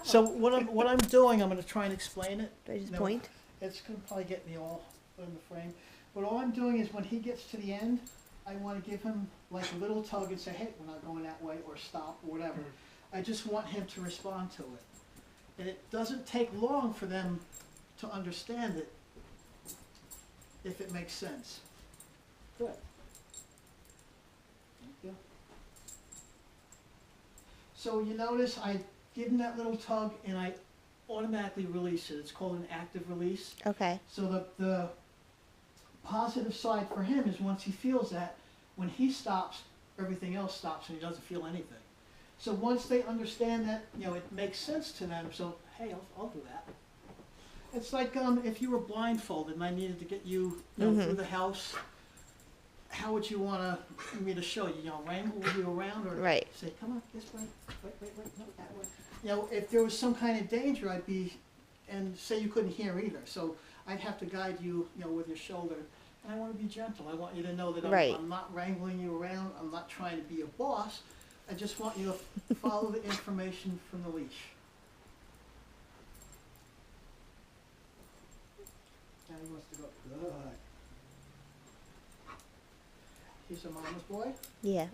So what I'm doing, I'm gonna try and explain it. Do I just No, point? It's gonna probably get me all in the frame. But all I'm doing is when he gets to the end, I wanna give him like a little tug and say, hey, we're not going that way, or stop, or whatever. I just want him to respond to it. And it doesn't take long for them to understand it, if it makes sense. Good. Thank you. So you notice I give him that little tug and I automatically release it. It's called an active release. Okay. So the positive side for him is once he feels that, when he stops, everything else stops and he doesn't feel anything. So once they understand that, you know, it makes sense to them, so, hey, I'll do that. It's like if you were blindfolded and I needed to get you, through the house, how would you want me to show you? You know, wrangle you around, or Right. say, come on, this way, wait, no, that way. You know, if there was some kind of danger, I'd be, and say you couldn't hear either, so I'd have to guide you, with your shoulder. And I want to be gentle. I want you to know that Right. I'm not wrangling you around. I'm not trying to be a boss. I just want you to follow the information from the leash. Now he wants to go. Good. He's a mama's boy. Yeah.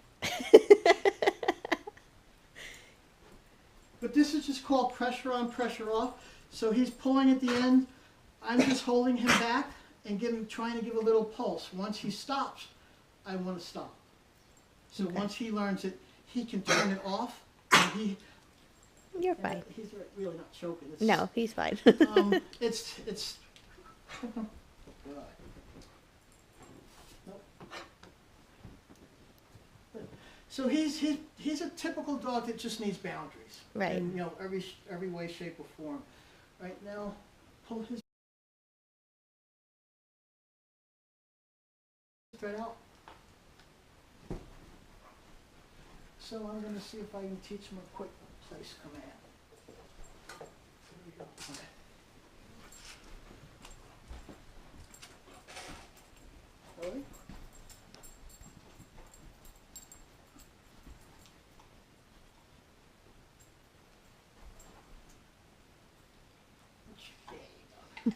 But this is just called pressure on, pressure off. So he's pulling at the end. I'm just holding him back and trying to give a little pulse. Once he stops, I want to stop. So Okay. once he learns it, he can turn it off. And You're fine. he's really not choking. It's, No, he's fine. it's. Good. Nope. Good. So he's a typical dog that just needs boundaries. Right. In every way, shape, or form. Right now, pull his thread out. So I'm going to see if I can teach him a quick place command. There we go. Okay. Ready?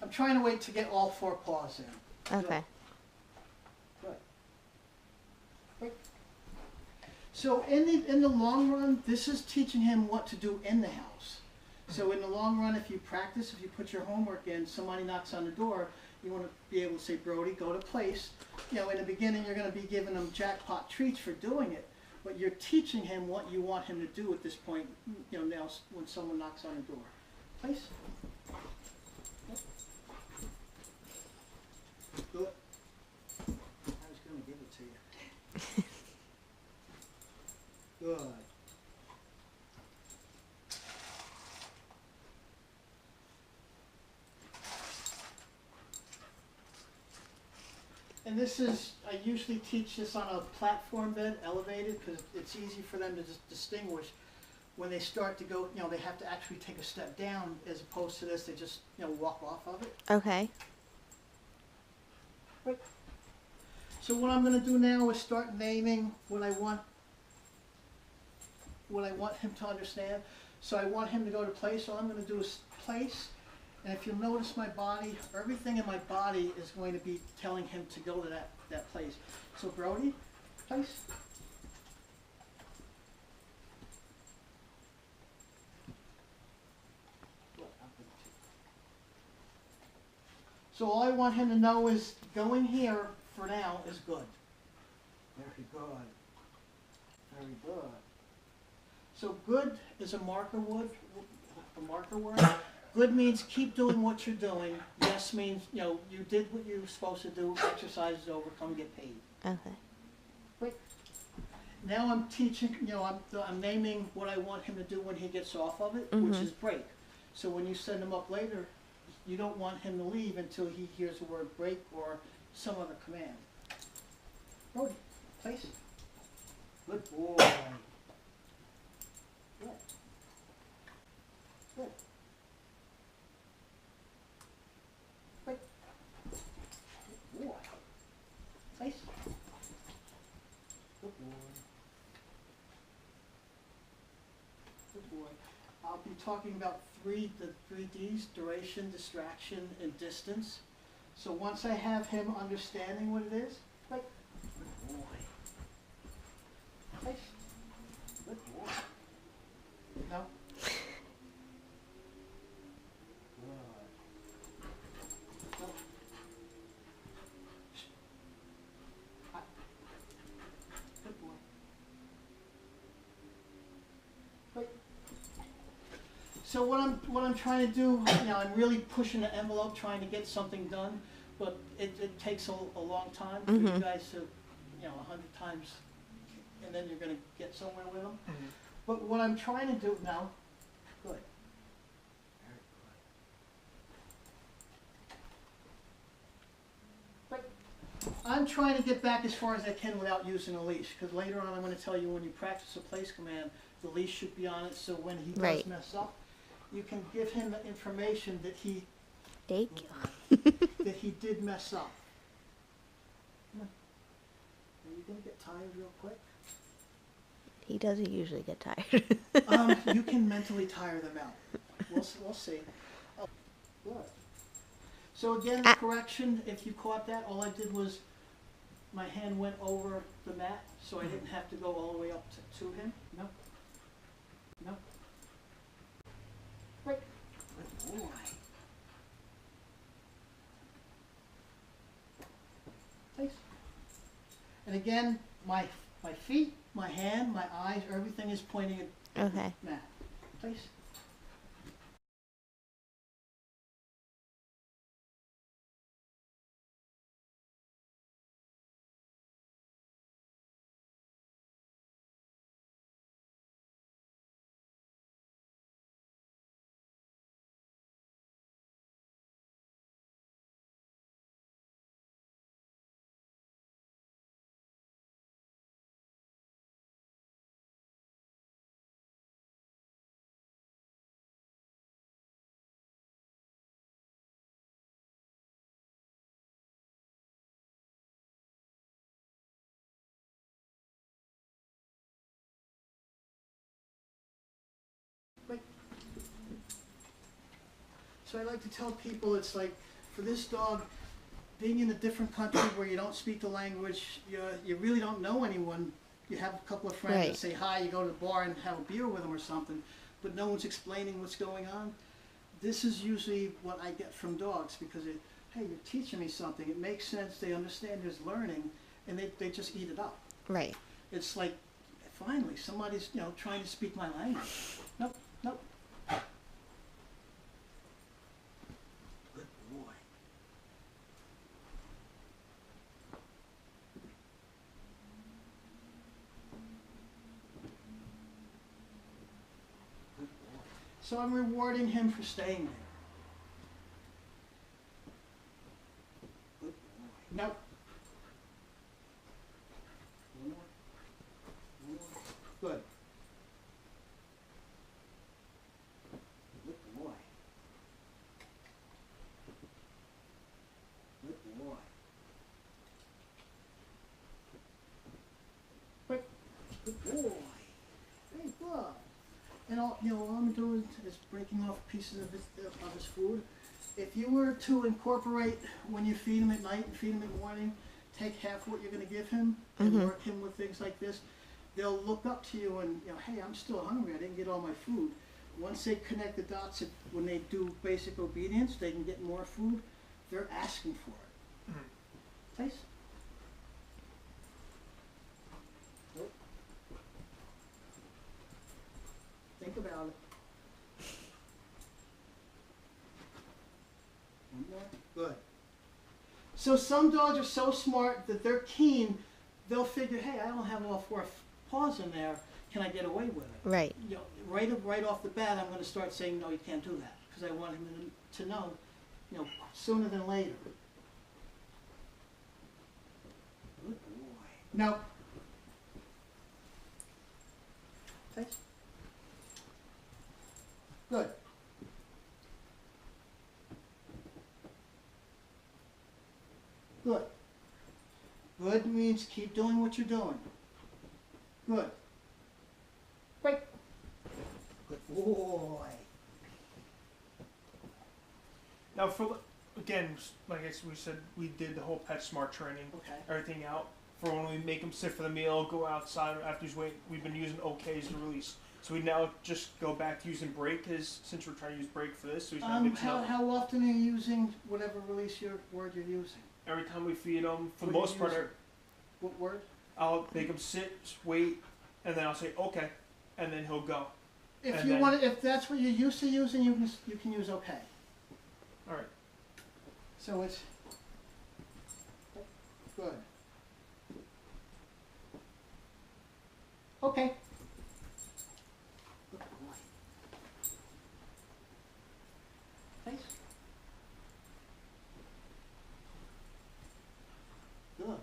I'm trying to wait to get all four paws in. Okay. Good. Good. So in the long run, this is teaching him what to do in the house. So in the long run, if you practice, if you put your homework in, somebody knocks on the door, you want to be able to say, Brody, go to place. In the beginning, you're going to be giving him jackpot treats for doing it, but you're teaching him what you want him to do at this point, now when someone knocks on the door. Place. Good. I was going to give it to you. Good. And this is, I usually teach this on a platform bed, elevated, because it's easy for them to just distinguish. When they start to go, they have to actually take a step down, as opposed to this, they just, walk off of it. Okay. Right. So what I'm going to do now is start naming what I want him to understand. So I want him to go to place. All I'm going to do is place. And if you'll notice my body, everything in my body is going to be telling him to go to that place. So Brody, place. So all I want him to know is going here for now is good. Very good. Very good. So good is a marker word. Good means keep doing what you're doing. Yes means, you did what you were supposed to do. Exercise is over. Come get paid. Okay. Great. Now I'm teaching, I'm naming what I want him to do when he gets off of it, which is break. So when you send him up later, you don't want him to leave until he hears the word break or some other command. Brody, place. Good boy. Good. Good. Break. Good boy. Place. Good boy. Good boy. I'll be talking about the three Ds: duration, distraction, and distance. So once I have him understanding what it is, like, good boy. Nice. Good boy. No? Good. No. Shh. Hi. Good boy. Wait. So what I'm trying to do, I'm really pushing the envelope, trying to get something done, but it takes a long time for you guys to, 100 times, and then you're gonna get somewhere with them. But what I'm trying to do now, good. Very good. But I'm trying to get back as far as I can without using a leash, because later on I'm gonna tell you when you practice a place command, the leash should be on it, so when he does mess up, you can give him the information that he Thank you. that he did mess up. Come on. Are you gonna get tired real quick? He doesn't usually get tired. You can mentally tire them out. We'll see. Oh, good. So again, the correction, if you caught that, all I did was my hand went over the mat, so I didn't have to go all the way up to him. No. No. Right. Good boy. Nice. And again, my feet, my hand, my eyes, everything is pointing at Okay. the mat. Place. Right. So I like to tell people it's like, for this dog, being in a different country where you don't speak the language, you really don't know anyone. You have a couple of friends that say hi, you go to the bar and have a beer with them or something, but no one's explaining what's going on. This is usually what I get from dogs, because hey, you're teaching me something. It makes sense. They understand there's learning, and they just eat it up. Right. It's like, finally, somebody's trying to speak my language. Nope, nope. Good boy. Good boy. So I'm rewarding him for staying there. Good boy. Nope. One more. One more. Good. Good boy. Good boy. Quick. Good boy. Hey, good. And all I'm doing is breaking off pieces of his food. If you were to incorporate, when you feed him at night and feed him in the morning, take half what you're going to give him and work him with things like this, they'll look up to you and, hey, I'm still hungry. I didn't get all my food. Once they connect the dots, when they do basic obedience, they can get more food. They're asking for it. Taste. Nope. Think about it. One more. Good. So some dogs are so smart that they're keen. They'll figure, hey, I don't have all four paws in there. Can I get away with it? Right. Right off the bat, I'm going to start saying, no, you can't do that, because I want him to know, sooner than later. Good boy. No. Taste. Good. Good. Good means keep doing what you're doing. Good. Great. Good boy. Now, again, like we said, we did the whole PetSmart training, Okay. everything out. For when we make him sit for the meal, go outside after he's waiting, we've been using OKs to release. So we now just go back to using break since we're trying to use break for this. So he's not mixing up. How often are you using whatever release word you're using? Every time we feed him, for the What are most you part, using? What word? I'll make him sit, wait, and then I'll say okay, and then he'll go. If that's what you're used to using, you can use okay. All right. So it's good. Okay. Good boy. Nice. Good.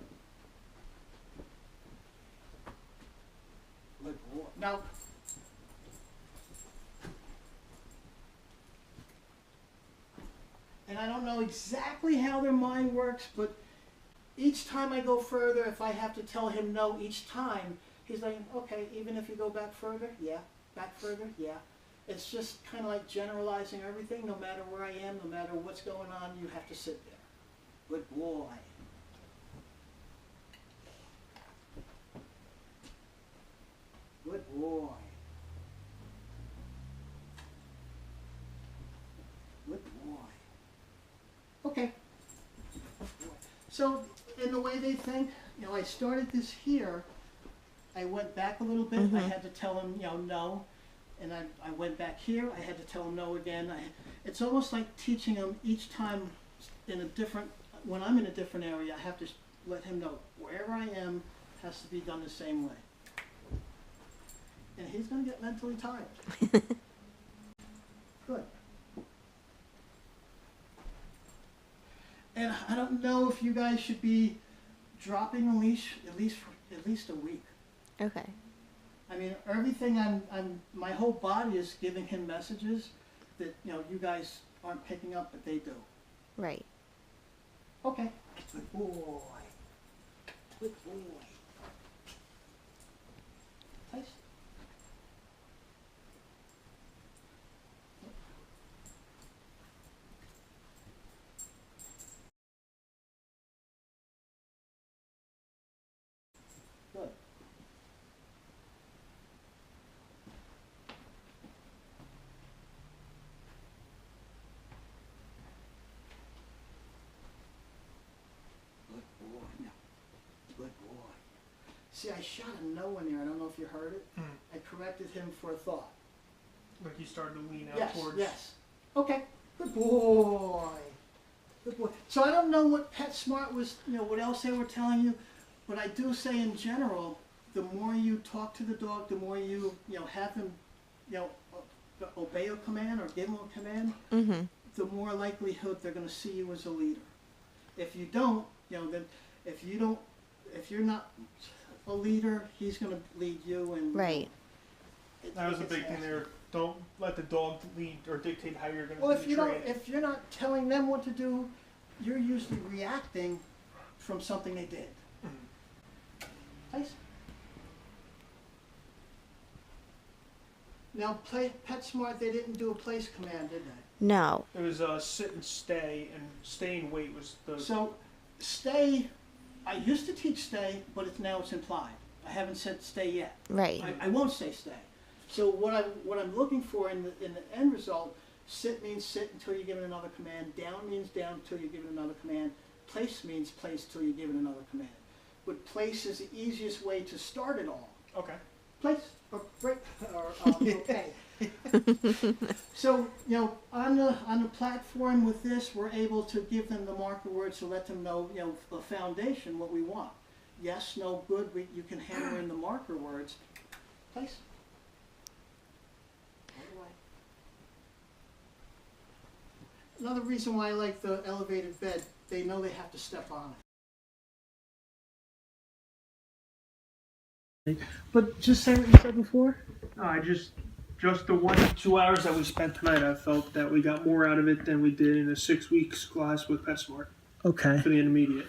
Good boy. Now. And I don't know exactly how their mind works, but each time I go further, if I have to tell him no each time, he's like, okay, even if you go back further, yeah, back further, yeah. It's just kind of like generalizing everything, no matter where I am, no matter what's going on, you have to sit there. Good boy. Good boy. Good boy. Okay. So, in the way they think, I started this here. I went back a little bit. I had to tell him, no. And I went back here. I had to tell him no again. It's almost like teaching him each time when I'm in a different area, I have to let him know wherever I am has to be done the same way. And he's going to get mentally tired. Good. And I don't know if you guys should be dropping a leash at least a week. Okay. I mean, everything my whole body is giving him messages that you guys aren't picking up, but they do. Right. Okay. Good boy. Good boy. Nice. Good. Good boy. No. Good boy. See, I shot a no in there. I don't know if you heard it. I corrected him for a thought. Like he started to lean out Yes, towards. yes. Okay. Good boy. Good boy. So I don't know what PetSmart was, what else they were telling you, but I do say in general, the more you talk to the dog, the more you, have him, obey a command or give him a command, the more likelihood they're going to see you as a leader. If you don't, then if you're not a leader, he's going to lead you. And Right. That was a big thing there. Don't let the dog lead or dictate how you're going to Well, do the training. if you're not telling them what to do, you're usually reacting from something they did. Nice. Now, PetSmart, they didn't do a place command, did they? No. It was sit and stay, and stay and wait was the. So, stay. I used to teach stay, but now it's implied. I haven't said stay yet. Right. I won't say stay. So what I'm looking for in the end result, sit means sit until you're given another command. Down means down until you're given another command. Place means place till you're given another command. But place is the easiest way to start it all. Okay. Place or break or okay. So on the platform with this, we're able to give them the marker words to let them know the foundation, what we want. Yes, no, good. You can hammer in the marker words. Place. Another reason why I like the elevated bed, they know they have to step on it. But just say what you said before. I just the 1-2 hours that we spent tonight, I felt that we got more out of it than we did in a 6 weeks class with PetSmart Okay. for the intermediate.